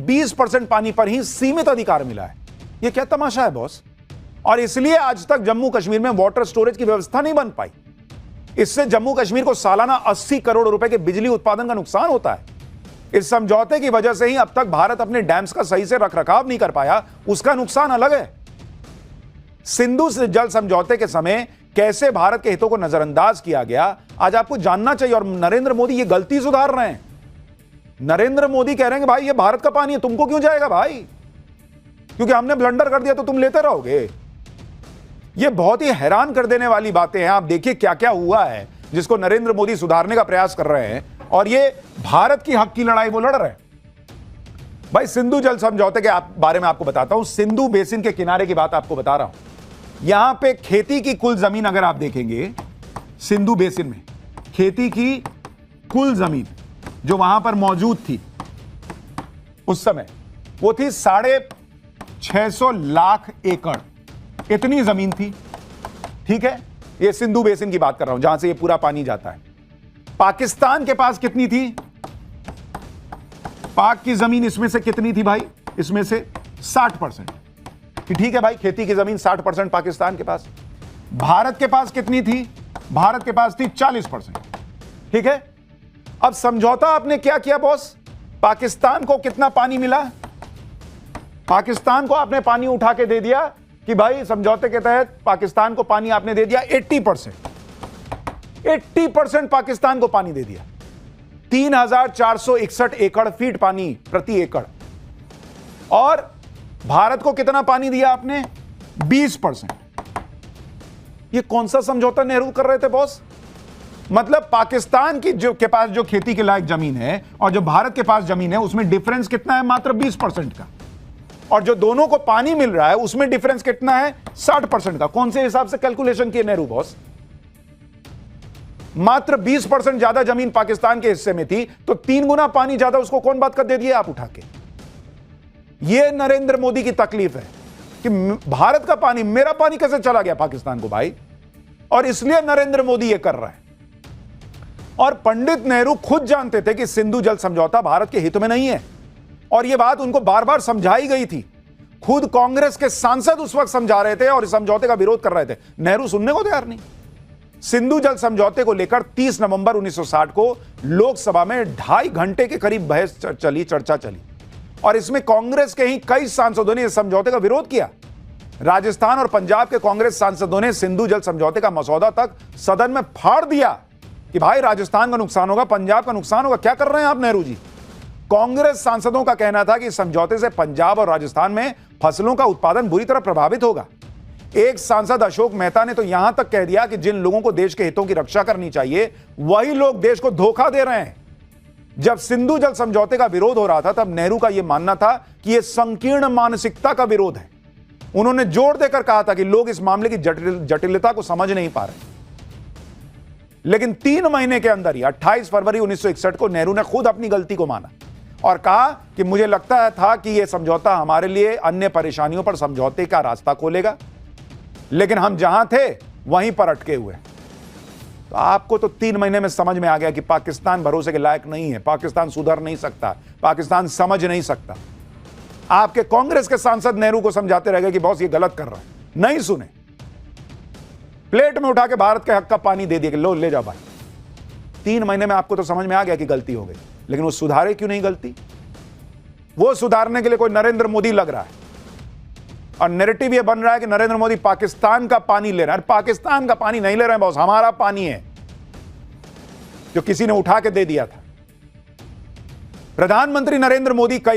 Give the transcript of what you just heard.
20% पानी पर ही सीमित अधिकार मिला है। यह क्या तमाशा है बॉस? और इसलिए आज तक जम्मू कश्मीर में वाटर स्टोरेज की व्यवस्था नहीं बन पाई। इससे जम्मू कश्मीर को सालाना 80 करोड़ रुपए के बिजली उत्पादन का नुकसान होता है। इस समझौते की वजह से ही अब तक भारत अपने डैम्स का सही से रखरखाव नहीं कर पाया, उसका नुकसान अलग है। सिंधु जल समझौते के समय कैसे भारत के हितों को नजरअंदाज किया गया, आज आपको जानना चाहिए। और नरेंद्र मोदी ये गलती सुधार रहे हैं। नरेंद्र मोदी कह रहे हैं कि भाई ये भारत का पानी है, तुमको क्यों जाएगा भाई? क्योंकि हमने ब्लंडर कर दिया तो तुम लेते रहोगे। ये बहुत ही हैरान कर देने वाली बातें हैं। आप देखिए क्या क्या हुआ है जिसको नरेंद्र मोदी सुधारने का प्रयास कर रहे हैं, और ये भारत की हक की लड़ाई वो लड़ रहे हैं। भाई सिंधु जल समझौते के बारे में आपको बताता हूं। सिंधु बेसिन के किनारे की बात आपको बता रहा हूं। यहां पे खेती की कुल जमीन अगर आप देखेंगे, सिंधु बेसिन में खेती की कुल जमीन जो वहां पर मौजूद थी उस समय, वो थी 650 लाख एकड़। इतनी जमीन थी, ठीक है। ये सिंधु बेसिन की बात कर रहा हूं, जहां से ये पूरा पानी जाता है। पाकिस्तान के पास कितनी थी? पाक की जमीन इसमें से कितनी थी भाई? इसमें से 60%। ठीक है भाई, खेती की जमीन 60% पाकिस्तान के पास। भारत के पास कितनी थी? भारत के पास थी 40%। ठीक है। अब समझौता आपने क्या किया बॉस? पाकिस्तान को कितना पानी मिला? पाकिस्तान को आपने पानी उठा के दे दिया कि भाई समझौते के तहत पाकिस्तान को पानी आपने दे दिया 80%। 80% पाकिस्तान को पानी दे दिया। 3461 एकड़ फीट पानी प्रति एकड़। और भारत को कितना पानी दिया आपने? 20%। ये कौन सा समझौता नेहरू कर रहे थे बॉस? मतलब पाकिस्तान की के पास जो खेती के लायक जमीन है और जो भारत के पास जमीन है, उसमें डिफरेंस कितना है? मात्र 20% का। और जो दोनों को पानी मिल रहा है उसमें डिफरेंस कितना है? 60% का। कौन से हिसाब से कैलकुलेशन किए नेहरू बॉस? मात्र 20% ज्यादा जमीन पाकिस्तान के हिस्से में थी, तो 3 गुना पानी ज्यादा उसको कौन बात कर दे दिए आप उठा के? यह नरेंद्र मोदी की तकलीफ है कि भारत का पानी, मेरा पानी कैसे चला गया पाकिस्तान को भाई? और इसलिए नरेंद्र मोदी यह कर रहा है। और पंडित नेहरू खुद जानते थे कि सिंधु जल समझौता भारत के हित में नहीं है, और यह बात उनको बार बार समझाई गई थी। खुद कांग्रेस के सांसद उस वक्त समझा रहे थे और इस समझौते का विरोध कर रहे थे। नेहरू सुनने को तैयार नहीं। सिंधु जल समझौते को लेकर 30 नवंबर 1960 को लोकसभा में 2.5 घंटे के करीब बहस चली, चर्चा चली, और इसमें कांग्रेस के ही कई सांसदों ने इस समझौते का विरोध किया। राजस्थान और पंजाब के कांग्रेस सांसदों ने सिंधु जल समझौते का मसौदा तक सदन में फाड़ दिया कि भाई राजस्थान का नुकसान होगा, पंजाब का नुकसान होगा। क्या कर रहे हैं आप नेहरू जी? कांग्रेस सांसदों का कहना था कि इस समझौते से पंजाब और राजस्थान में फसलों का उत्पादन बुरी तरह प्रभावित होगा। एक सांसद अशोक मेहता ने तो यहां तक कह दिया कि जिन लोगों को देश के हितों की रक्षा करनी चाहिए, वही लोग देश को धोखा दे रहे हैं। जब सिंधु जल समझौते का विरोध हो रहा था, तब नेहरू का यह मानना था कि यह संकीर्ण मानसिकता का विरोध है। उन्होंने जोर देकर कहा था कि लोग इस मामले की जटिलता को समझ नहीं पा रहे। लेकिन 3 महीने के अंदर ही 28 फरवरी 1961 को नेहरू ने खुद अपनी गलती को माना और कहा कि मुझे लगता था कि यह समझौता हमारे लिए अन्य परेशानियों पर समझौते का रास्ता खोलेगा, लेकिन हम जहां थे वहीं पर अटके हुए। तो आपको तो 3 महीने में समझ में आ गया कि पाकिस्तान भरोसे के लायक नहीं है, पाकिस्तान सुधर नहीं सकता, पाकिस्तान समझ नहीं सकता। आपके कांग्रेस के सांसद नेहरू को समझाते रह गए कि बॉस ये गलत कर रहा है, नहीं सुने। प्लेट में उठा के भारत के हक का पानी दे दिया कि लो ले जाओ भाई। 3 महीने में आपको तो समझ में आ गया कि गलती हो गई, लेकिन वो सुधारे क्यों नहीं गलती? वो सुधारने के लिए कोई नरेंद्र मोदी लग रहा है, और नैरेटिव ये बन रहा है कि नरेंद्र मोदी पाकिस्तान का पानी ले रहा है। पाकिस्तान का पानी नहीं ले रहे हैं बॉस, हमारा पानी है जो किसी ने उठा के दे दिया था। प्रधानमंत्री नरेंद्र मोदी कई